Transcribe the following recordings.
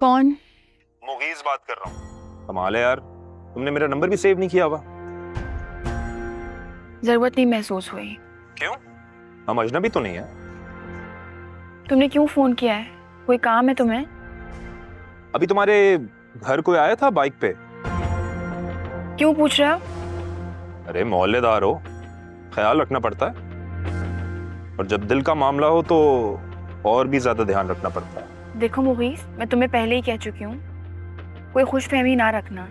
कौन? मुगीज बात कर रहा हूँ। कमाल है यार, तुमने मेरा नंबर भी सेव नहीं किया हुआ। जरूरत नहीं महसूस हुई। क्यों? हम अजनबी तो नहीं है। तुमने क्यों फोन किया है? कोई काम है तुम्हें? अभी तुम्हारे घर कोई आया था बाइक पे? क्यों पूछ रहे हो? अरे मोहल्लेदार हो, ख्याल रखना पड़ता है, और जब दिल का मामला हो तो और भी ज्यादा ध्यान रखना पड़ता है। देखो मुगीस, मैं तुम्हें पहले ही कह चुकी हूँ, कोई खुशफहमी ना रखना।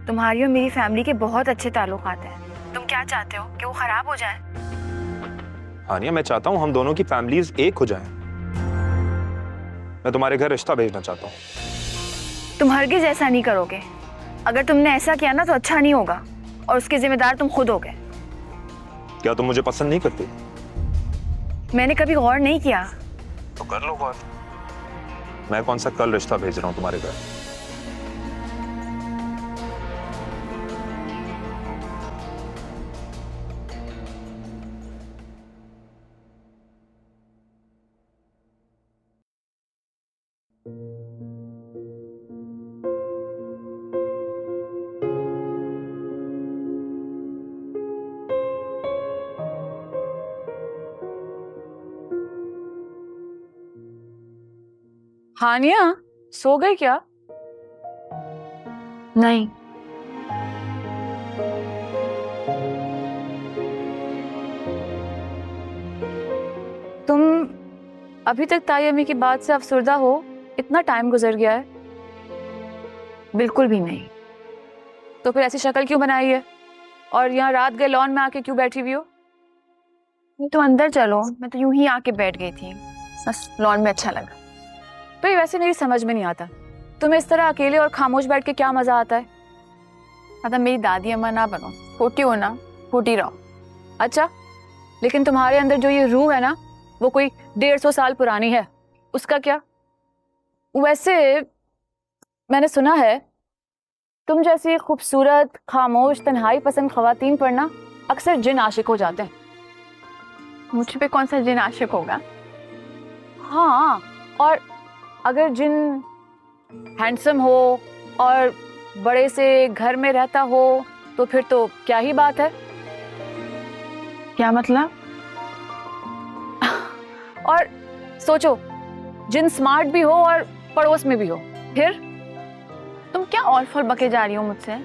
तुम्हारी और मेरी फैमिली के बहुत अच्छे ताल्लुकात हैं। तुम क्या चाहते हो कि वो खराब हो जाए? हानिया, मैं चाहता हूँ हम दोनों की फैमिलीज एक हो जाएं। मैं तुम्हारे घर रिश्ता भेजना चाहता हूँ। तुम हरगिज ऐसा नहीं करोगे। अगर तुमने ऐसा किया ना तो अच्छा नहीं होगा, और उसके जिम्मेदार तुम खुद होगे। क्या तुम मुझे पसंद नहीं करती? मैंने कभी गौर नहीं किया। तो कर लो गौर। मैं कौन सा कल रिश्ता भेज रहा हूँ तुम्हारे घर। हानिया, सो गई क्या? नहीं। तुम अभी तक ताई अम्मी की बात से अफसरदा हो? इतना टाइम गुजर गया है। बिल्कुल भी नहीं। तो फिर ऐसी शक्ल क्यों बनाई है? और यहाँ रात गए लॉन में आके क्यों बैठी हुई हो? तो अंदर चलो, मैं तो यूं ही आके बैठ गई थी, बस लॉन में अच्छा लगा। तो ये वैसे मेरी समझ में नहीं आता, तुम्हें इस तरह अकेले और खामोश बैठ के क्या मजा आता है? मतलब मेरी दादी अम्मा ना बनो, छोटी हो ना, छोटी रहो। अच्छा, लेकिन तुम्हारे अंदर जो ये रूह है ना, वो कोई 150 साल पुरानी है। उसका क्या? वैसे मैंने सुना है तुम जैसी खूबसूरत, खामोश, तन्हाई पसंद खवातीन पर ना अक्सर जिन आशिक हो जाते हैं। मुझ पे कौन सा जिन आशिक होगा? हाँ, और अगर जिन हैंडसम हो और बड़े से घर में रहता हो तो फिर तो क्या ही बात है। क्या मतलब? और सोचो, जिन स्मार्ट भी हो और पड़ोस में भी हो, फिर? तुम क्या और फल बके जा रही हो मुझसे?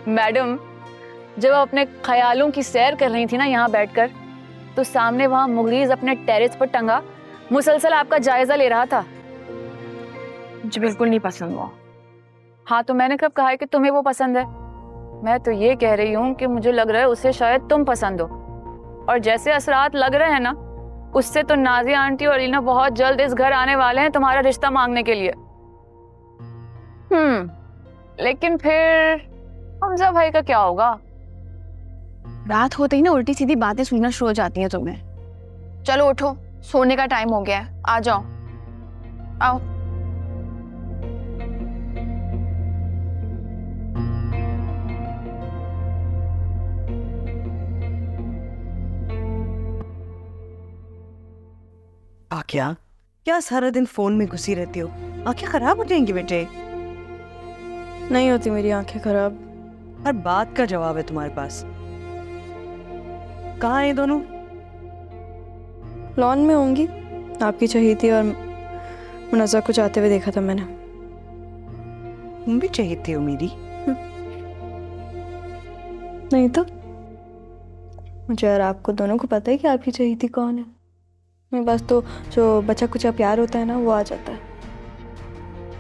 मैडम, जब आप अपने ख्यालों की सैर कर रही थी ना यहाँ बैठकर, तो सामने वहां मुगीज अपने टेरेस पर टंगा मुसलसल आपका जायजा ले रहा था। मुझे बिल्कुल नहीं पसंद वो। हाँ, तो मैंने कब कहा है कि तुम्हें वो पसंद है? मैं तो ये कह रही हूँ कि मुझे लग रहा है उसे शायद तुम पसंद हो, और जैसे असरात लग रहे हैं ना, उससे तो नाजिया आंटी और रीना बहुत जल्द इस घर आने वाले हैं तुम्हारा रिश्ता मांगने के लिए। लेकिन फिर हमजा भाई का क्या होगा? रात होते ही ना उल्टी सीधी बातें सुनना शुरू हो जाती हैं तुम्हें। चलो उठो, सोने का टाइम हो गया है, आ जाओ। आओ। आख्या, क्या सारा दिन फोन में घुसी रहती हो? आंखें खराब हो जाएंगी बेटे। नहीं होती मेरी आंखें खराब। हर बात का जवाब है तुम्हारे पास। कहाँ है ये दोनों? लॉन में होंगी, आपकी चाहिए थी और मुनज़्ज़ा को जाते हुए देखा था मैंने। तुम भी चाहिए हो मेरी? नहीं तो मुझे और आपको दोनों को पता है कि आपकी चाहिए थी कौन है। मेरे पास तो जो बच्चा कुचा प्यार होता है ना, वो आ जाता है।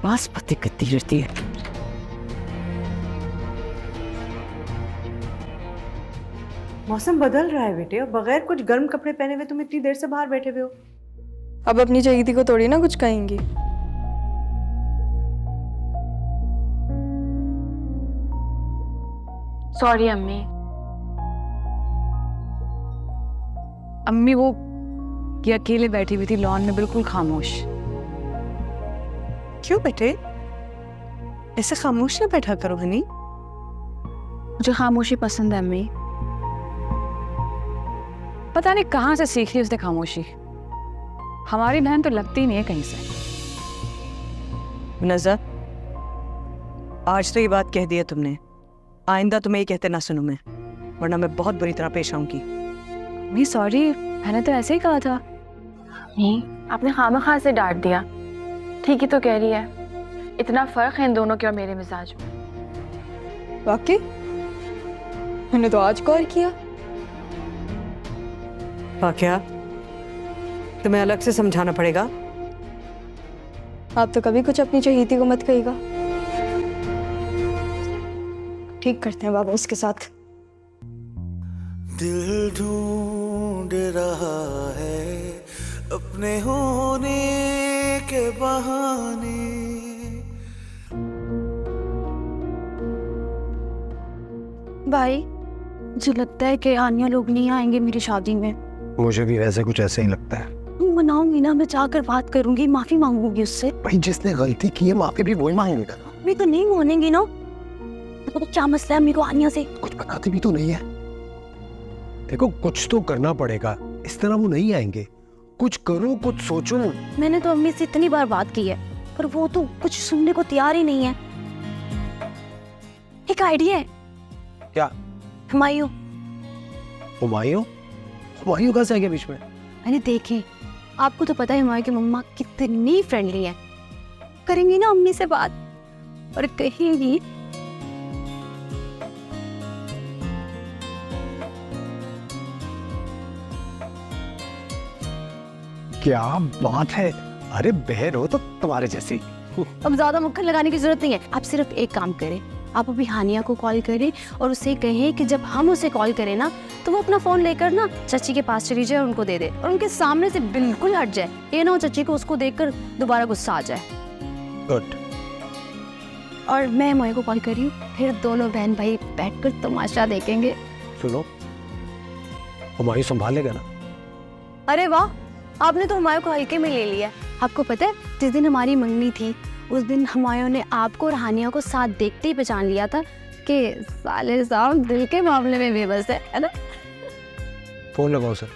बस पति करती रहती है। मौसम बदल रहा है बेटे, और बगैर कुछ गर्म कपड़े पहने हुए तुम इतनी देर से बाहर बैठे हुए हो। अब अपनी चाहिए थी को थोड़ी ना कुछ कहेंगी। सॉरी अम्मी। अम्मी वो ये अकेले बैठी हुई थी लॉन में, बिल्कुल खामोश। क्यों बेटे, ऐसे खामोश ना बैठा करो हनी। मुझे खामोशी पसंद है अम्मी। पता नहीं कहाँ से सीख ली उसने खामोशी। हमारी बहन तो लगती नहीं है कहीं से। नजर, आज तो ये बात कह दी है तुमने, आइंदा तुम्हें ये कहते ना सुनूं मैं, वरना मैं बहुत बुरी तरह पेश आऊंगी। नहीं सॉरी, मैंने तो ऐसे ही कहा था। नहीं, आपने खामखा से डांट दिया। ठीक ही तो कह रही है, इतना फर्क है इन दोनों के और मेरे मिजाज में। वाकई मैंने तो आज कॉल किया। क्या तुम्हें अलग से समझाना पड़ेगा? आप तो कभी कुछ अपनी चहीती को मत कहिएगा। ठीक करते हैं बाबा उसके साथ। दिल ढूंढ रहा है अपने होने के बहाने। भाई, मुझे लगता है कि आनिया लोग नहीं आएंगे मेरी शादी में। मुझे भी वैसे कुछ ऐसे ही लगता है। मनाऊंगी ना, मैं जाकर बात करूंगी, माफी मांगूंगी उससे। भाई जिसने गलती की है माफी भी वही मांगेगा ना। मैं तो नहीं मानेंगी ना। तो क्या मसला है मेरे को आनिया से? कुछ बताती भी तो नहीं है। देखो कुछ तो करना पड़ेगा, इस तरह वो नहीं आएंगे। कुछ करो, कुछ सोचो। मैंने तो अम्मी से इतनी बार बात की है, पर वो तो कुछ सुनने को तैयार ही नहीं है। एक आइडिया है। क्या? हुमायूं। हुमायूं? हुमायूं कहाँ से आ गया बीच में? मैंने देखे, आपको तो पता है हुमायूं की मम्मा कितनी फ्रेंडली है। करेंगी ना अम्मी से बात और कहेंगी क्या बात है। अरे बहर हो तो तुम्हारे जैसी। अब ज्यादा मुक्खर लगाने की जरूरत नहीं है। आप सिर्फ एक काम करें, आप अभी हानिया को कॉल करें और उसे कहें कि जब हम उसे कॉल करें ना तो वो अपना फोन लेकर ना चची के पास चली जाए और उनको दे दे, और उनके सामने से बिल्कुल हट जाए। ये ना हो चची को उसको देखकर दोबारा गुस्सा आ जाए। गुड। और मैं मोए को कॉल कर रही हूँ, फिर दोनों बहन भाई बैठकर तमाशा देखेंगे। सुनो, हुमायूं संभाल लेगा ना? अरे वाह, आपने तो हुमायूं को हल्के में ले लिया। आपको पता है जिस दिन हमारी मंगनी थी उस दिन हुमायूं ने आपको और हानिया को साथ देखते ही पहचान लिया था कि साले साहब दिल के मामले में बेबस है ना? फोन लगाओ सर।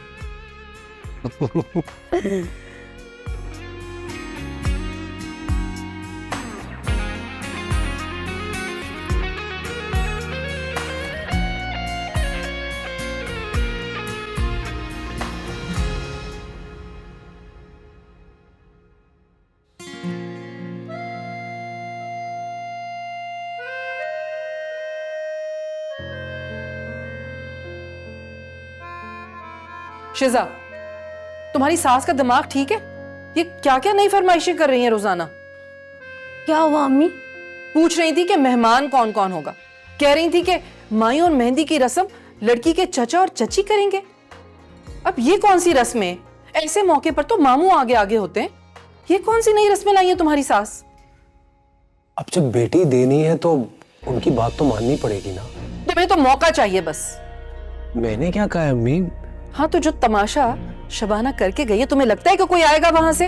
शिजा, तुम्हारी सास का दिमाग ठीक है? ये क्या क्या नई फरमाइशें कर रही हैं रोजाना? क्या हुआ अम्मी? पूछ रही थी कि मेहमान कौन कौन होगा। कह रही थी कि माई और मेहंदी की रस्म लड़की के चचा और चची करेंगे। अब ये कौन सी रस्में? ऐसे मौके पर तो मामू आगे आगे होते हैं। ये कौन सी नई रस्में लाई है तुम्हारी सास? अब जब बेटी देनी है तो उनकी बात तो माननी पड़ेगी ना। तुम्हें तो मौका चाहिए बस। मैंने क्या कहा है अम्मी? हाँ, तो जो तमाशा शबाना करके गई है, तुम्हें लगता है कि कोई आएगा वहां से?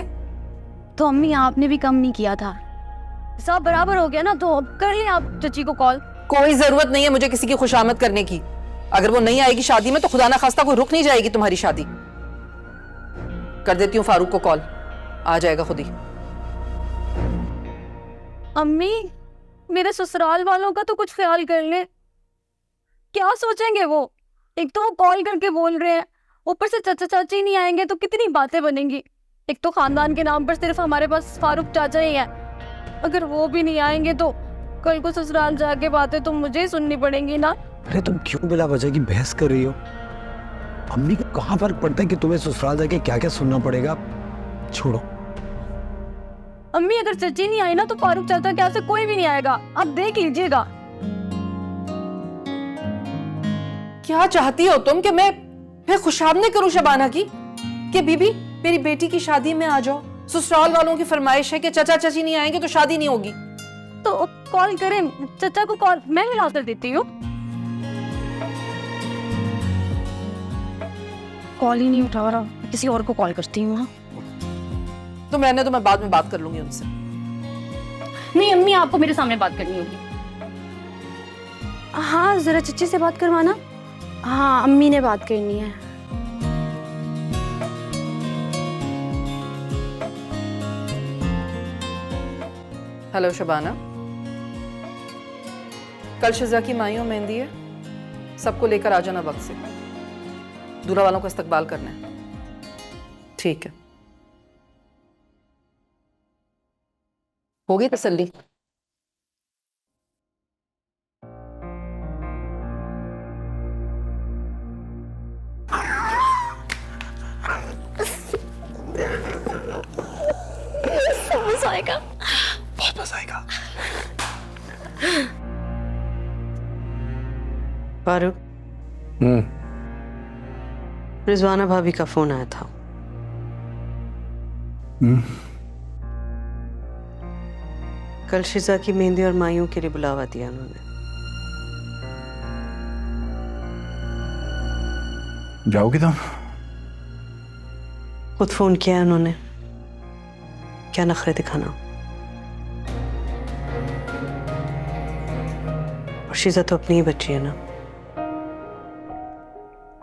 तो अम्मी आपने भी कम नहीं किया था, सब बराबर हो गया ना, तो अब कर लें आप चची को कॉल। कोई जरूरत नहीं है मुझे किसी की खुशामद करने की। अगर वो नहीं आएगी शादी में तो खुदा ना खास्ता कोई रुक नहीं जाएगी तुम्हारी शादी। कर देती हूँ फारूक को कॉल, आ जाएगा खुद ही। अम्मी, मेरे ससुराल वालों का तो कुछ ख्याल कर ले। क्या सोचेंगे वो? एक तो वो कॉल करके बोल रहे हैं, ऊपर से चाचा चाची नहीं आएंगे तो कितनी बातें बनेंगी। एक तो खानदान के नाम पर सिर्फ हमारे पास फारूक चाचा ही है, अगर वो भी नहीं आएंगे तो कल को ससुराल जाके बातें तो मुझे ही सुननी पड़ेंगी ना। अरे तुम क्यों बिला वजह की बहस कर रही हो? अम्मी को कहाँ फर्क पड़ता है कि तुम्हें ससुराल जाके क्या क्या सुनना पड़ेगा? छोड़ो। अम्मी, अगर चची नहीं आई ना तो फारूक चाचा के यहाँ से कोई भी नहीं आएगा, आप देख लीजिएगा। क्या चाहती हो तुम कि मैं खुशामदी करूं शबाना की कि बीबी मेरी बेटी की शादी में आ जाओ? ससुराल वालों की फरमाइश है कि चाचा चाची नहीं आएंगे तो शादी नहीं होगी। तो कॉल करें चाचा को, कॉल मैं मिला कर देती हूँ। कॉल ही नहीं उठा रहा, किसी और को कॉल करती हूँ। तुम रहने दो, मैं बाद में बात कर लूंगी उनसे। नहीं अम्मी, आपको मेरे सामने बात करनी होगी। हाँ, जरा चच्ची से बात करवाना। हाँ, अम्मी ने बात करनी है। हेलो शबाना, कल शिजा की माइयों मेहंदी है, सबको लेकर आ जाना वक्त से। दूल्हा वालों का इस्तकबाल करना है। ठीक है, होगी तसल्ली? मजा आएगा। बहुत मजा आएगा। फारूक, रिजवाना भाभी का फोन आया था। कल शिजा की मेहंदी और माइयों के लिए बुलावा दिया उन्होंने। जाओगी तुम? खुद फोन किया है उन्होंने, क्या नखरे दिखाना। और शिजा तो अपनी ही बच्ची है ना।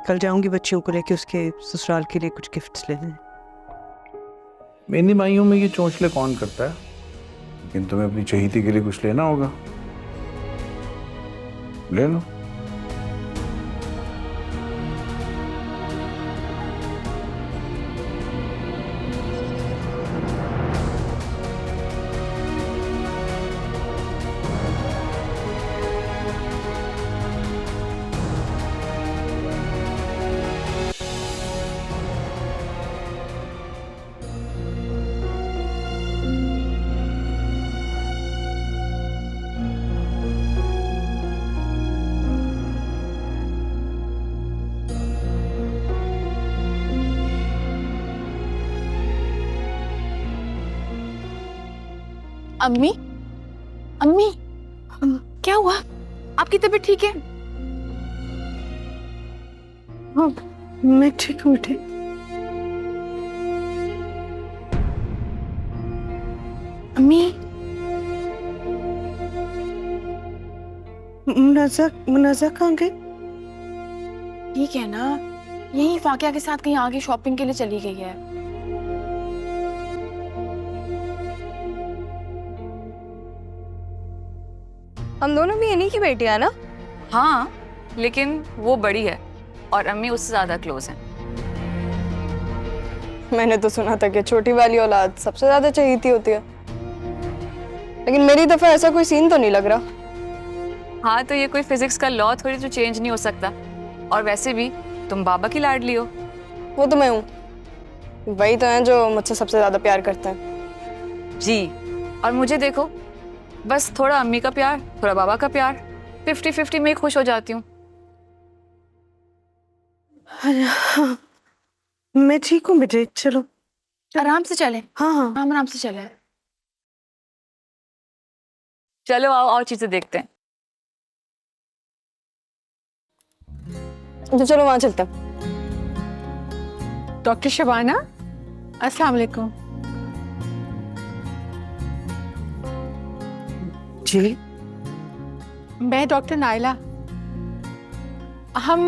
कल जाऊंगी बच्चियों को लेके उसके ससुराल के लिए कुछ गिफ्ट्स लेने। मेहंदी माइयों में ये चोंचले कौन करता है? लेकिन तुम्हें अपनी चहेती के लिए कुछ लेना होगा, ले लो। अम्मी, अम्मी, क्या हुआ? आपकी तबीयत ठीक है? हाँ, मैं ठीक हूँ बेटे। अम्मी, मुनाजा कहाँ गई? ठीक है ना? यही फाकिया के साथ कहीं आगे शॉपिंग के लिए चली गई है। हम दोनों भी इन्हीं की बेटियां है ना? हाँ, लेकिन वो बड़ी है और अम्मी उससे ज्यादा क्लोज हैं। मैंने तो सुना था कि छोटी वाली औलाद सबसे ज्यादा चहेती होती है, लेकिन मेरी दफा ऐसा कोई सीन तो नहीं लग रहा। हाँ, तो ये कोई फिजिक्स का लॉ थोड़ी तो चेंज नहीं हो सकता। और वैसे भी तुम बाबा की लाडली हो। वो तो मैं हूँ, वही तो है जो मुझसे सबसे ज्यादा प्यार करता है। जी, और मुझे देखो, बस थोड़ा अम्मी का प्यार, थोड़ा बाबा का प्यार, 50-50 में खुश हो जाती हूँ। हाँ, मैं ठीक हूँ बेटे, चलो आराम से चले। हाँ हाँ हम आराम से चले। चलो आओ और चीजें देखते हैं। तो चलो वहां चलते हैं। डॉक्टर शबाना, अस्सलाम वालेकुम। जी, मैं डॉक्टर नाइला। हम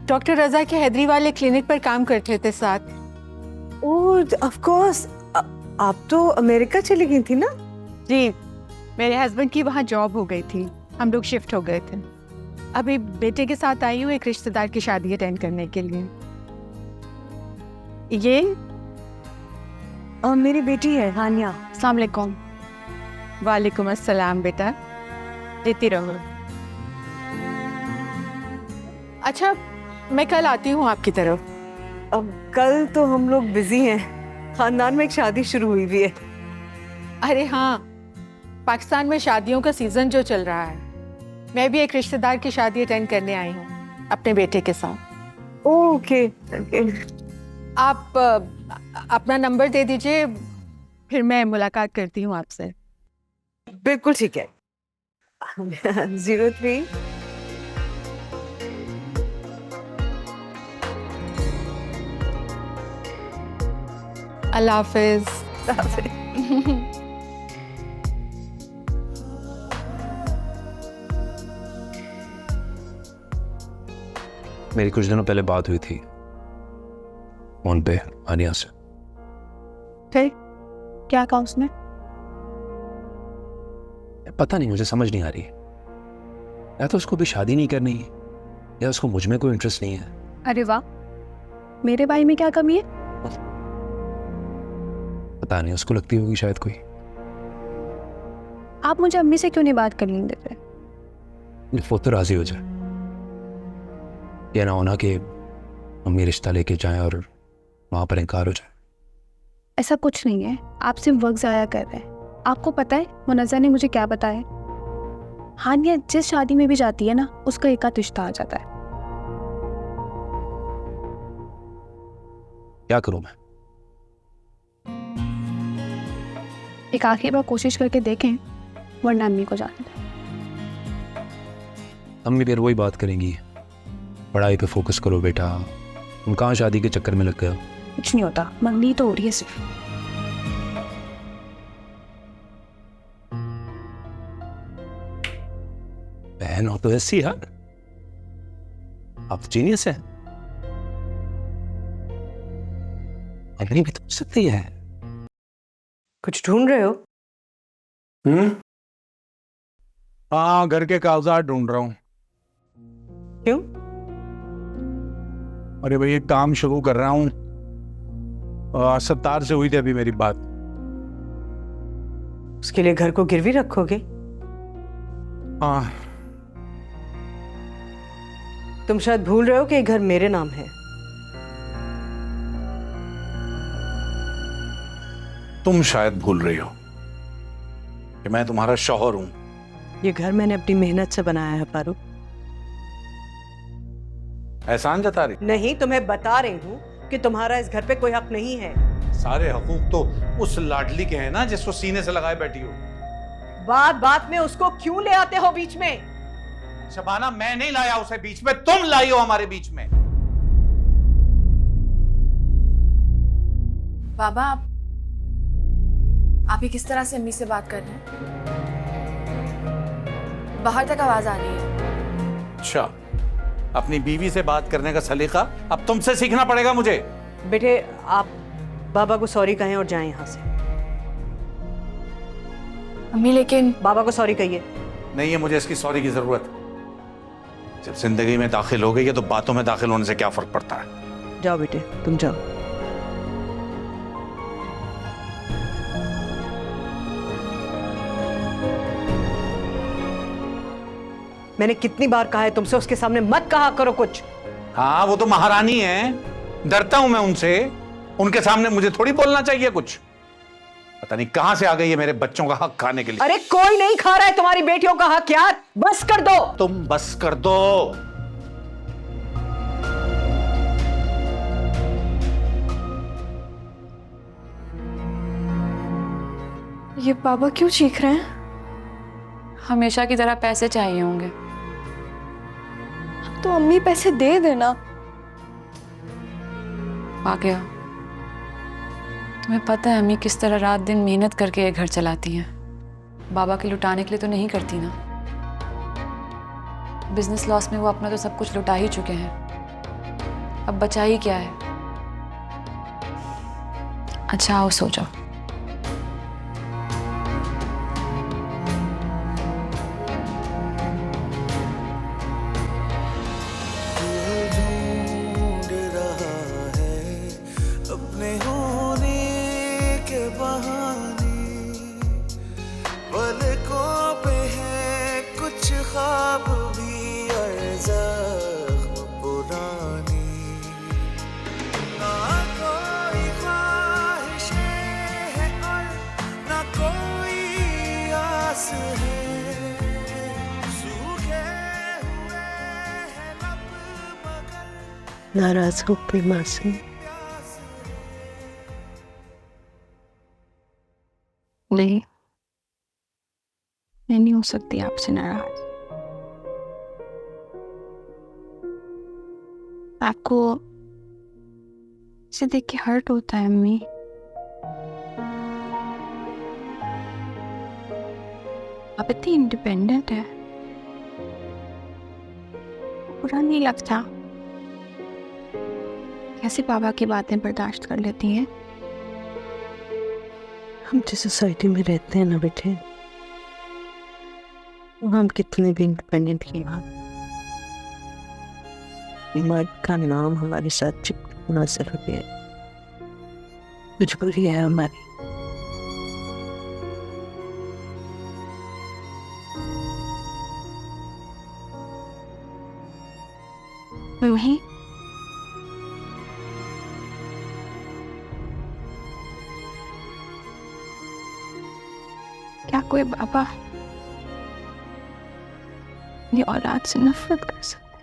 डॉक्टर रजा के हैदरी वाले क्लिनिक पर काम करते थे साथ। ओह ऑफ कोर्स, आप तो अमेरिका चली गई थी ना? जी, मेरे हस्बैंड की वहाँ जॉब हो गई थी, हम लोग शिफ्ट हो गए थे। अभी बेटे के साथ आई हूँ एक रिश्तेदार की शादी अटेंड करने के लिए। ये और मेरी बेटी है हानिया। अस्सलाम वालेकुम। वालेकुम अस्सलाम बेटा, लेती रहो। अच्छा, मैं कल आती हूँ आपकी तरफ। अब कल तो हम लोग बिजी हैं, खानदान में एक शादी शुरू हुई भी है। अरे हाँ, पाकिस्तान में शादियों का सीजन जो चल रहा है, मैं भी एक रिश्तेदार की शादी अटेंड करने आई हूँ अपने बेटे के साथ। ओके, आप अपना नंबर दे दीजिए, फिर मैं मुलाकात करती हूँ आपसे। बिल्कुल ठीक है। 03 अल्लाह हाफिज। मेरी कुछ दिनों पहले बात हुई थी फोन पे आनिया से। फिर क्या कहा उसने? पता नहीं, मुझे समझ नहीं आ रही। या तो उसको भी शादी नहीं करनी है, या उसको मुझ में कोई इंटरेस्ट नहीं है। अरे वाह, मेरे भाई में क्या कमी है? पता नहीं, उसको लगती होगी शायद कोई। आप मुझे अम्मी से क्यों नहीं बात करने देते? वो तो राजी हो जाए। ये ना होना कि मम्मी रिश्ता लेके जाएं और वहां पर इनकार हो जाए। ऐसा कुछ नहीं है, आप सिर्फ वक्त ज़ाया कर रहे हैं। आपको पता है मुनज़्ज़ा ने मुझे क्या बताया? हानिया जिस शादी में भी जाती है ना, उसका एक आध रिश्ता आ जाता है। क्या करूं मैं? एक आखिरी बार कोशिश करके देखें, वरना अम्मी को जाने दें। अम्मी फिर वही बात करेंगी, पढ़ाई पे फोकस करो बेटा, तुम कहाँ शादी के चक्कर में लग गए हो। कुछ नहीं होता, मंगनी तो हो रही है सिर्फ। बहन हो तो ऐसी यार, आप जीनियस है। अम्मी भी तो हो सकती है। कुछ ढूंढ रहे हो? हाँ, घर के कागजात ढूंढ रहा हूँ। क्यों? अरे भाई, एक काम शुरू कर रहा हूँ। सत्तार से हुई थी अभी मेरी बात। उसके लिए घर को गिरवी रखोगे? हाँ। तुम शायद भूल रहे हो कि ये घर मेरे नाम है। तुम शायद भूल रही हो कि मैं तुम्हारा शौहर हूं। ये घर मैंने अपनी मेहनत से बनाया है पारू। एहसान जता रही? नहीं, तुम्हें बता रही हूँ कि तुम्हारा इस घर पे कोई हक नहीं है। सारे हकूक तो उस लाडली के हैं ना, जिसको सीने से लगाए बैठी हो। बात बात में उसको क्यों ले आते हो बीच में? शबाना, मैं नहीं लाया उसे बीच में, तुम लाई हो हमारे बीच में। बाबा, आप ही किस तरह से अम्मी से बात कर रहे हैं? बाहर तक आवाज आ रही है। अच्छा, अपनी बीवी से बात करने का सलीका अब तुमसे सीखना पड़ेगा मुझे। बेटे, आप बाबा को सॉरी कहें और जाएं यहाँ से। अम्मी, लेकिन बाबा को सॉरी कहिए। नहीं है मुझे इसकी सॉरी की जरूरत। जब जिंदगी में दाखिल हो गई है तो बातों में दाखिल होने से क्या फर्क पड़ता है। जाओ बेटे, तुम जाओ। मैंने कितनी बार कहा है तुमसे, उसके सामने मत कहा करो कुछ। हाँ, वो तो महारानी है, डरता हूं मैं उनसे। उनके सामने मुझे थोड़ी बोलना चाहिए कुछ। पता नहीं कहां से आ गई है मेरे बच्चों का हक खाने के लिए। अरे कोई नहीं खा रहा है तुम्हारी बेटियों का हक यार, बस कर दो। तुम बस कर दो। ये बाबा क्यों चीख रहे हैं? हमेशा की तरह पैसे चाहिए होंगे। तो अम्मी पैसे दे देना। आ गया। तुम्हें पता है अम्मी किस तरह रात दिन मेहनत करके ये घर चलाती हैं। बाबा के लुटाने के लिए तो नहीं करती ना। बिजनेस लॉस में वो अपना तो सब कुछ लुटा ही चुके हैं, अब बचा ही क्या है। अच्छा आओ सो जाओ। ढूंढ रहा है अपने होने के बहाने, पलकों पे है कुछ ख्वाब भी और ज़ख्म पुरानी। ना कोई ख्वाहिशें हैं और ना कोई आस है, सूखे हुए हैं लब मगर नाराज हो कोई मासूम? नहीं, मैं नहीं हो सकती आपसे नाराज। आपको इसे देख के हर्ट होता है अम्मी। आप इतनी इंडिपेंडेंट है, बुरा नहीं लगता? कैसे पापा की बातें बर्दाश्त कर लेती हैं? हम जिस सोसाइटी में रहते हैं ना बेटे, हम कितने भी इंडिपेंडेंट हैं यहाँ, मर्द का नाम हमारे साथ चिपकना जरूरी है, मजबूरी है हमारी। मम्मी, क्या कोई बाबा अपनी औलाद से नफरत कर सकता?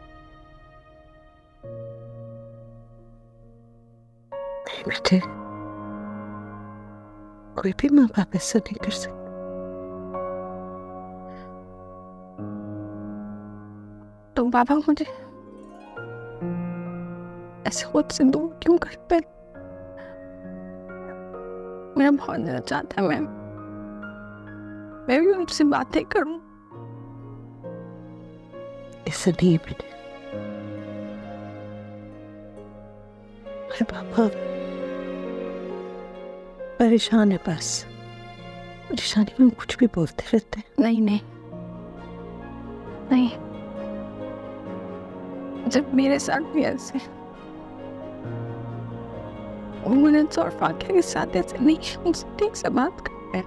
नहीं बेटे, कोई भी माँ बाप ऐसा नहीं कर सकता। तो बाबा मुझे ऐसे खुद से दूर क्यों करते? मेरा बहुत दिल चाहता है मैं भी उनसे बातें करूं। ऐसा नहीं है बेटे, मेरे पापा परेशान है, बस परेशानी में कुछ भी बोलते रहते हैं। नहीं नहीं नहीं, जब मेरे साथ भी ऐसे उन्हें और फाकिया के साथ ऐसे नहीं, उनसे ठीक से बात करते हैं।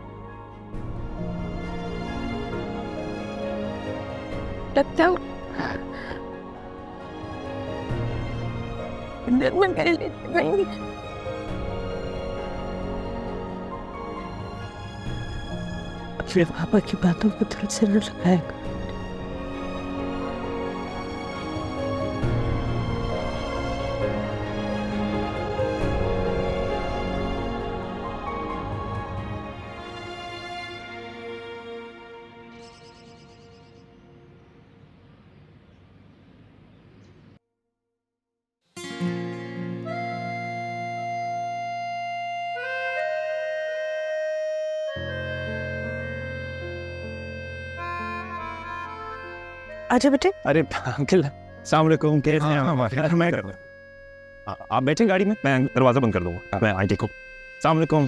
लगता है दिल में मेरे लिए नहीं। अपने पापा की बातों को दिल से न लगाएगा। आजा बेटे। अरे अंकल अस्सलाम वालेकुम, कैसे हैं आप? मैं कर आप बैठे गाड़ी में, मैं दरवाज़ा बंद कर दूंगा। मैं आंटी को अस्सलाम वालेकुम,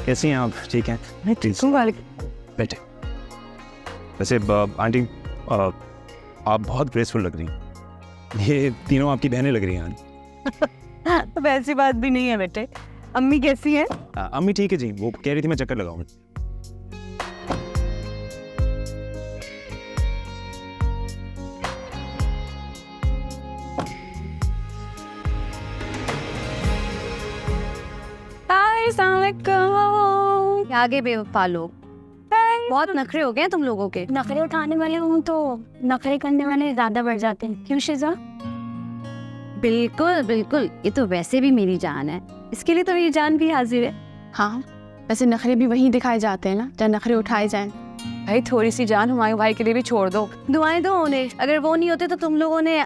कैसी हैं आप? ठीक हैं? मैं ठीक हूँ। बैठे। वैसे आंटी आप बहुत ग्रेसफुल लग रही हैं। ये तीनों आपकी बहनें लग रही हैं। वैसी बात भी नहीं है बेटे। अम्मी कैसी है? अम्मी ठीक है जी, वो कह रही थी मैं चक्कर लगाऊंगा। आगे बेवफा लोग, बहुत नखरे हो गए तुम लोगों के। नखरे उठाने वाले हूँ तो नखरे करने वाले ज्यादा बढ़ जाते हैं, क्यों शिजा? बिल्कुल बिल्कुल, ये तो वैसे भी मेरी जान है, इसके लिए तो मेरी जान भी हाजिर है। हाँ, वैसे नखरे भी वहीं दिखाए जाते हैं ना जहाँ नखरे उठाए जाएं। भाई थोड़ी सी जान हुमायूं भाई के लिए भी छोड़ दो। दुआएं दो उन्हें, अगर वो नहीं होते तो तुम लोगों ने।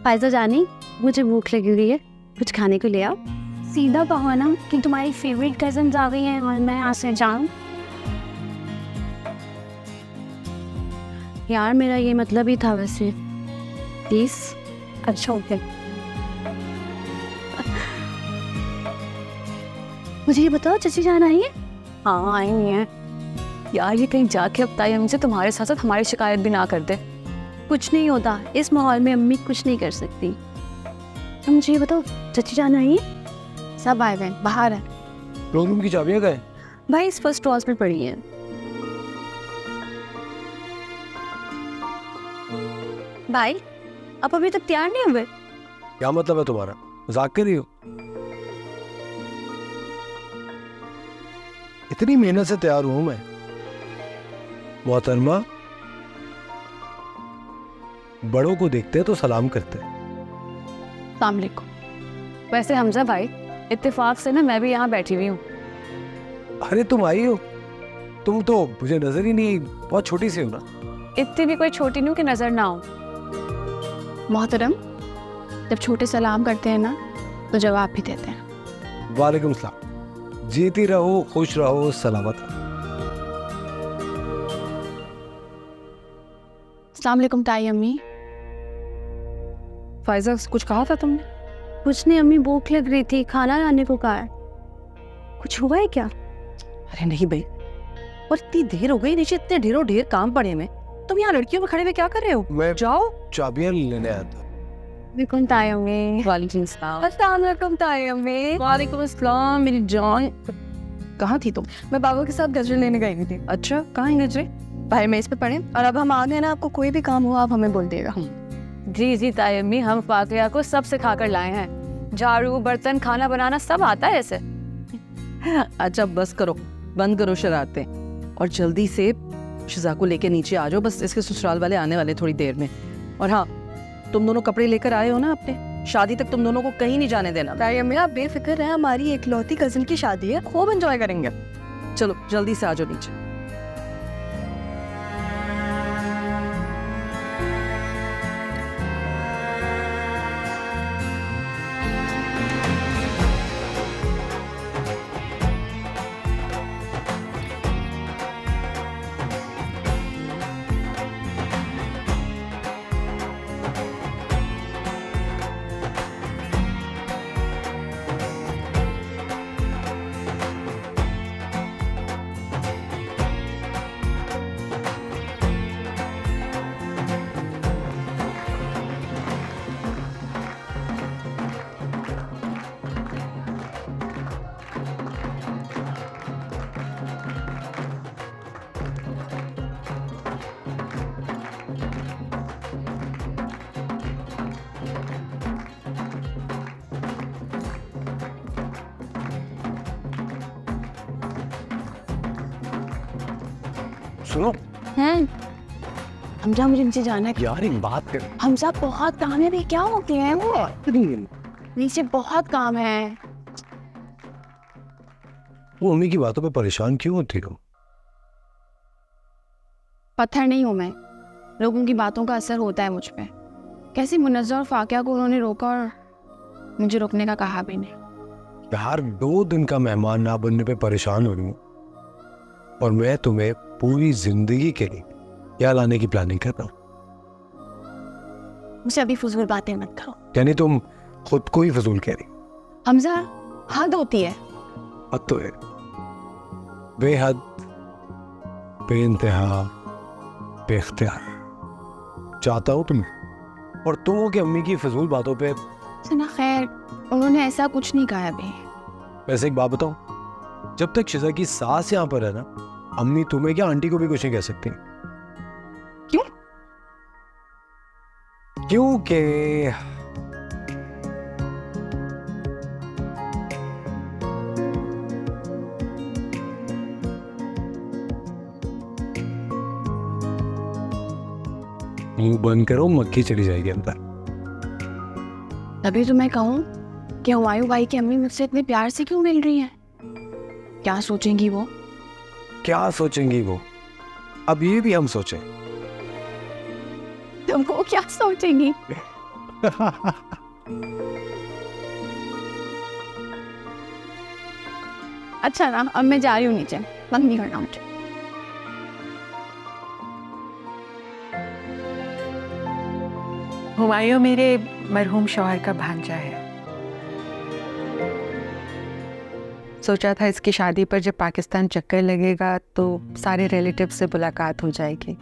फायजा जानी, मुझे भूख लगी हुई है, कुछ खाने को ले आओ। सीधा कहो ना कि तुम्हारी फेवरेट कजन आ गई हैं और मैं यहाँ से जाऊँ। यार मेरा ये मतलब ही था वैसे, प्लीज। अच्छा ओके। मुझे ये बताओ, चची जान आई है? हाँ आई नहीं है यार, ये कहीं जाके अब ताई हमसे तुम्हारे साथ साथ हमारी शिकायत भी ना कर दे। कुछ नहीं होता, इस माहौल में अम्मी कुछ नहीं कर सकती। तो मुझे ये बताओ, चची जान आई है? सब आए हुए बाहर है। रूम की चाबियां गए भाई इस फर्स्ट क्लास में पड़ी है। भाई आप अभी तक तैयार नहीं हुए? क्या मतलब है तुम्हारा? मजाक कर रही हो? इतनी मेहनत से तैयार हूं मैं। मोहतरमा, बड़ों को देखते हैं तो सलाम करते हैं। अस्सलाम वालेकुम। वैसे हमजा भाई, इत्तेफाक से ना मैं भी यहाँ बैठी हुई हूँ। अरे तुम आई हो? तुम तो मुझे नजर ही नहीं, बहुत छोटी सी हो ना। इतनी भी कोई छोटी नहीं कि नजर ना हो। मोहतरम, जब छोटे सलाम करते हैं ना तो जवाब भी देते हैं। वालेकुम सलाम। जीती रहो, खुश रहो, सलामत रहो। अस्सलाम वालेकुम ताई अम्मी। फायजा कुछ कहा था तुमने? कुछ नहीं अम्मी, भूख लग रही थी, खाना लाने को कहा है। कुछ हुआ है क्या? अरे नहीं भाई, और इतनी देर हो गई, नीचे इतने ढेरों ढेर काम पड़े में, तुम यहाँ लड़कियों में खड़े हुए क्या कर रहे हो? मैं जाओ। चाबियां लेने आया था। वालेकुम तायम्मी। वालेकुम सलाम। अस्सलाम वालेकुम तायम्मी। वालेकुम अस्सलाम मेरी जान। कहाँ थी तुम? मैं बाबा के साथ गजरे लेने गई हुई थी। अच्छा, कहाँ है गजरे? भाई मैं इस पे पढ़े और अब हम आ गए ना, आपको कोई भी काम हो आप हमें बोल देगा। जी जी तायम्मी, हम फातिया को सब सिखा कर लाए हैं। झाड़ू, बर्तन, खाना बनाना सब आता है इसे। अच्छा बस करो, बंद करो शरारतें और जल्दी से शिजा को लेके नीचे आ जाओ। बस इसके ससुराल वाले आने वाले थोड़ी देर में। और हाँ, तुम दोनों कपड़े लेकर आए हो ना अपने, शादी तक तुम दोनों को कहीं नहीं जाने देना। तायम्मी आप बेफिक्र रहे, हमारी एकलौती कजिन की शादी है, खूब एंजॉय करेंगे। चलो जल्दी से आ जाओ नीचे। सुनो हमजा, मुझे नीचे जाना है। यार, एक बात कर। हमजा बहुत काम है भाई, क्या होते हैं वो? नीचे बहुत काम है। वो मम्मी की बातों पे परेशान क्यों होती हो? पत्थर नहीं हूँ मैं, लोगों की बातों का असर होता है मुझ पे। कैसे मुनज़्ज़ा और फाकिया को उन्होंने रोका और मुझे रोकने का कहा भी नहीं। यार, 2 दिन का मेहमान ना बनने पे परेशान हो रही हूँ और मैं तुम्हें पूरी जिंदगी के लिए क्या लाने की प्लानिंग कर रहा हूँ। मुझसे अभी फजूल बातें मत करो। यानी तुम खुद को ही फजूल कह रही? हमजा, हद होती है। हद तो है, बेहद, बेइंतहा, बेख्तियार। चाहता हूँ तुम और तुम हो कि अम्मी की फजूल बातों पे। सुना, खैर उन्होंने ऐसा कुछ नहीं कहा अभी। वैसे एक बात बताऊं, जब तक शिजा की सास यहाँ पर है ना, अम्मी तुम्हें क्या आंटी को भी कुछ नहीं कह सकती। क्यों? क्योंकि मुंह बंद करो, मक्खी चली जाएगी अंदर। तभी तो मैं कहूँ कि हुमायूं भाई की अम्मी मुझसे इतने प्यार से क्यों मिल रही हैं? क्या सोचेंगी वो? क्या सोचेंगी वो? अब ये भी हम सोचें। तो वो क्या सोचेंगी? अच्छा ना, अब मैं जा रही हूँ नीचे, बंद नहीं करना मुझे। हुमायूं मेरे मरहूम शौहर का भांजा है। सोचा था इसकी शादी पर जब पाकिस्तान चक्कर लगेगा तो सारे रिलेटिव से मुलाकात हो जाएगी,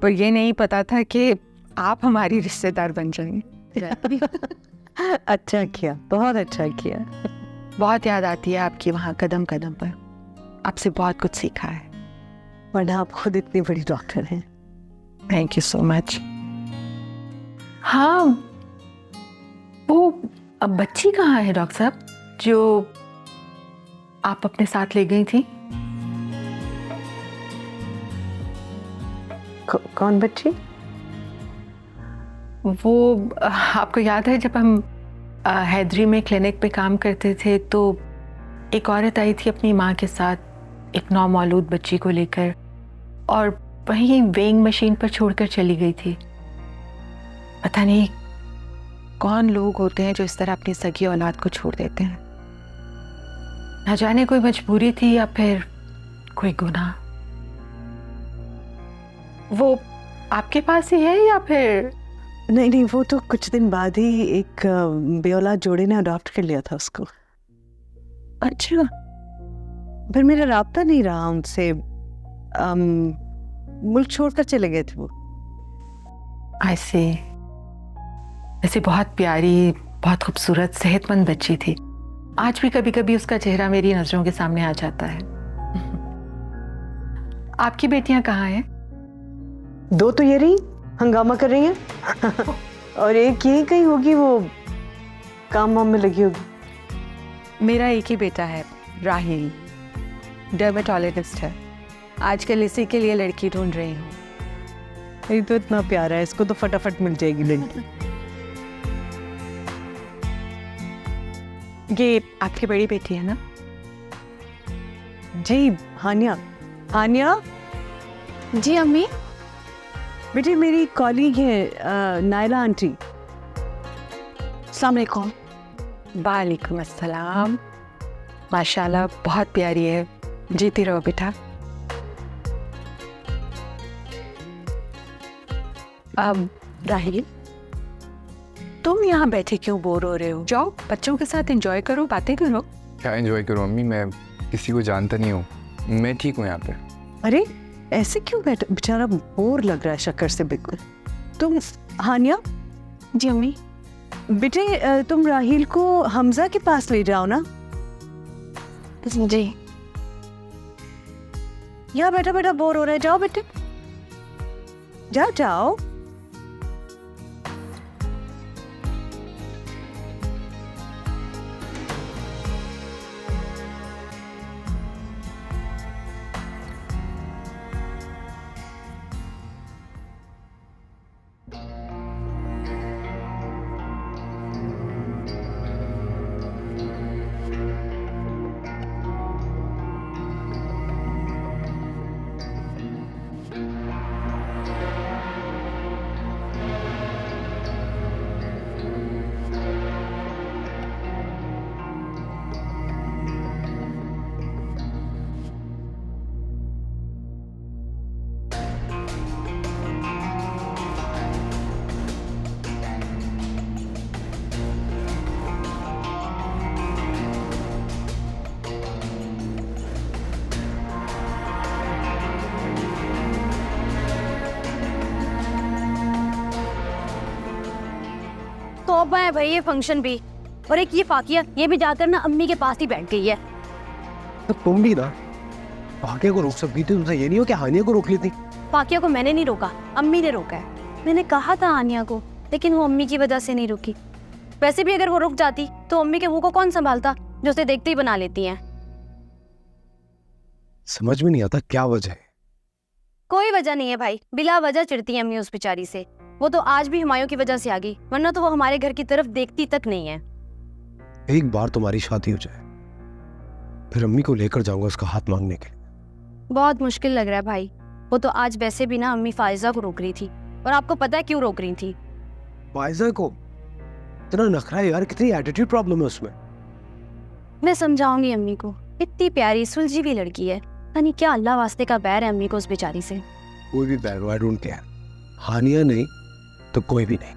पर ये नहीं पता था कि आप हमारी रिश्तेदार बन जाएंगे। अच्छा किया, बहुत अच्छा किया। बहुत याद आती है आपकी वहाँ कदम कदम पर। आपसे बहुत कुछ सीखा है। वरना आप खुद इतनी बड़ी डॉक्टर हैं। Thank you so much. हाँ, वो अब बच्ची कहाँ है डॉक्टर साहब जो आप अपने साथ ले गई थी? कौन बच्ची? वो आपको याद है जब हम हैदरी में क्लिनिक पे काम करते थे तो एक औरत आई थी अपनी माँ के साथ एक नौमौलूद बच्ची को लेकर और वहीं वेइंग मशीन पर छोड़कर चली गई थी। पता नहीं कौन लोग होते हैं जो इस तरह अपनी सगी औलाद को छोड़ देते हैं। न जाने कोई मजबूरी थी या फिर कोई गुनाह। वो आपके पास ही है या फिर? नहीं नहीं, वो तो कुछ दिन बाद ही एक बेऔलाद जोड़े ने अडॉप्ट कर लिया था उसको। अच्छा, फिर मेरा राब्ता नहीं रहा उनसे, मुल्क छोड़कर चले गए थे वो। ऐसे ऐसे बहुत प्यारी, बहुत खूबसूरत, सेहतमंद बच्ची थी। आज भी कभी कभी उसका चेहरा मेरी नजरों के सामने आ जाता है। आपकी बेटियां कहाँ हैं? 2 तो ये रही, हंगामा कर रही हैं और एक यही कहीं होगी, वो काम वाम में लगी होगी। मेरा एक ही बेटा है, राहिल, डर्मेटोलॉजिस्ट है। आजकल इसी के लिए लड़की ढूंढ रही हूँ। ये तो इतना प्यारा है, इसको तो फटाफट मिल जाएगी लड़की। ये आपकी बड़ी बेटी है ना? जी हानिया। हानिया जी अम्मी। बेटे मेरी कॉलीग है नायला आंटी। अस्सलाम वालेकुम। वालेकुम अस्सलाम। माशाल्लाह बहुत प्यारी है, जीती रहो बेटा। अब राहिल, तुम यहाँ बैठे क्यों बोर हो रहे हो? जाओ बच्चों के साथ एंजॉय करो, बातें करो। क्या एंजॉय करूँ अम्मी, मैं किसी को जानता नहीं हूँ, मैं ठीक हूँ यहाँ पे। अरे ऐसे क्यों बैठा, बेचारा बोर लग रहा है शक्कर से बिल्कुल। तुम हानिया। जी अम्मी। बेटे तुम राहिल को हमजा के पास ले जाओ ना। जी। यहाँ बैठा बैठा बोर हो रहा है, जाओ बेटे जाओ जाओ। तौबा है भाई, ये फंक्शन भी, और एक ये फाकिया, ये भी जाकर ना अम्मी के पास ही बैठ गई है। तो तुम भी ना फाकिया को रोक सकती थी, तुमसे ये नहीं हो कि हानिया को रोक लेती। फाकिया को मैंने नहीं रोका, अम्मी ने रोका है। मैंने कहा था आनिया को, लेकिन वो अम्मी की वजह से नहीं रुकी। वैसे भी अगर वो रुक जाती तो अम्मी के मुंह को कौन संभालता, जो उसे देखते ही बना लेती हैं। समझ में नहीं आता क्या वजह है। कोई वजह नहीं है भाई, बिला वजह चिढ़ती है अम्मी उस बेचारी से। वो तो आज भी हुमायूं की वजह से आ गई, वरना तो वो हमारे घर की तरफ देखती तक नहीं है। एक बार तुम्हारी शादी हो जाए, फिर अम्मी को लेकर जाऊंगा उसका हाथ मांगने के लिए। बहुत मुश्किल लग रहा है भाई। वो तो आज वैसे भी ना अम्मी फायजा को रोक रही थी, और आपको पता है क्यों रोक रही थी? फायजा को? इतना नखरा है यार, कितनी एटीट्यूड प्रॉब्लम है उसमें। मैं समझाऊंगी अम्मी को, इतनी प्यारी सुलझी हुई लड़की है, यानी क्या अल्लाह वास्ते का बैर है अम्मी को उस बेचारी से। कोई भी बैर, आई डोंट केयर। हानिया नहीं तो कोई भी नहीं।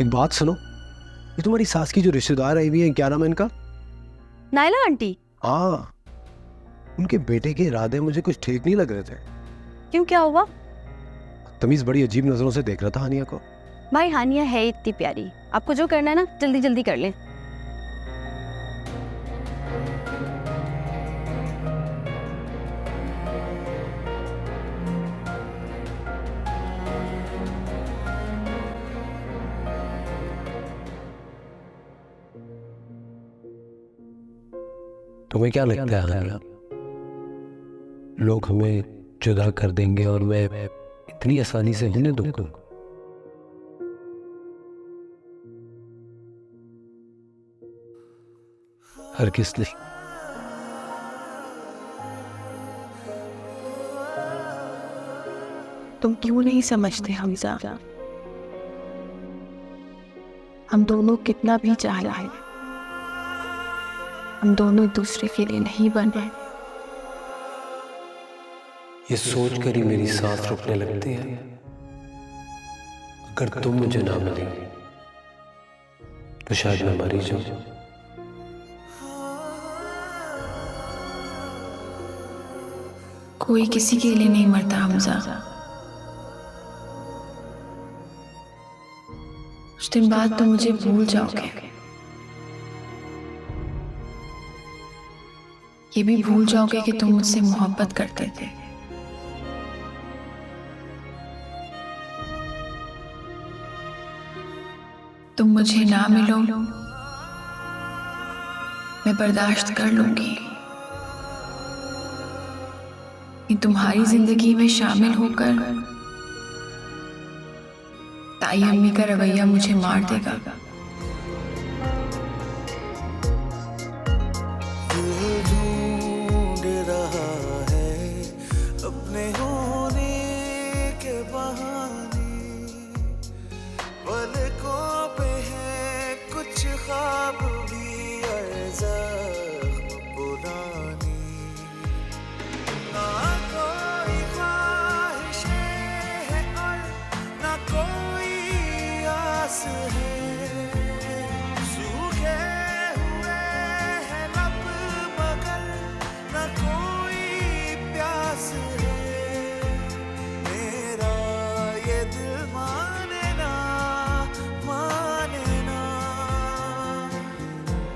एक बात सुनो, ये तुम्हारी सास की जो रिश्तेदार आई हुई है, क्या नाम है इनका? नायला आंटी। हाँ, उनके बेटे के इरादे मुझे कुछ ठीक नहीं लग रहे थे। क्यों, क्या हुआ? तमीज बड़ी अजीब नजरों से देख रहा था हानिया को। भाई हानिया है इतनी प्यारी, आपको जो करना है ना जल्दी जल्दी कर लें। तुम्हें क्या लगता है हानिया, लोग हमें जुदा कर देंगे और मैं इतनी आसानी से उन्हें दूंगा? हरगिज़ नहीं। तुम क्यों नहीं समझते हमजा? हम दोनों कितना भी चाह रहे हैं, हम दोनों एक दूसरे के लिए नहीं बन रहे। ये सोच कर ही मेरी सांस रुकने लगती है, अगर तुम मुझे ना मिली तो शायद मैं मर ही जाऊं। कोई किसी के लिए नहीं मरता हमजा। कुछ दिन बाद तुम मुझे भूल जाओगे, ये भी भूल जाओगे कि तुम मुझसे मोहब्बत करते थे। तुम मुझे ना मिलो, मैं बर्दाश्त कर लूंगी, कि तुम्हारी जिंदगी में शामिल होकर ताई अम्मी का रवैया मुझे मार देगा।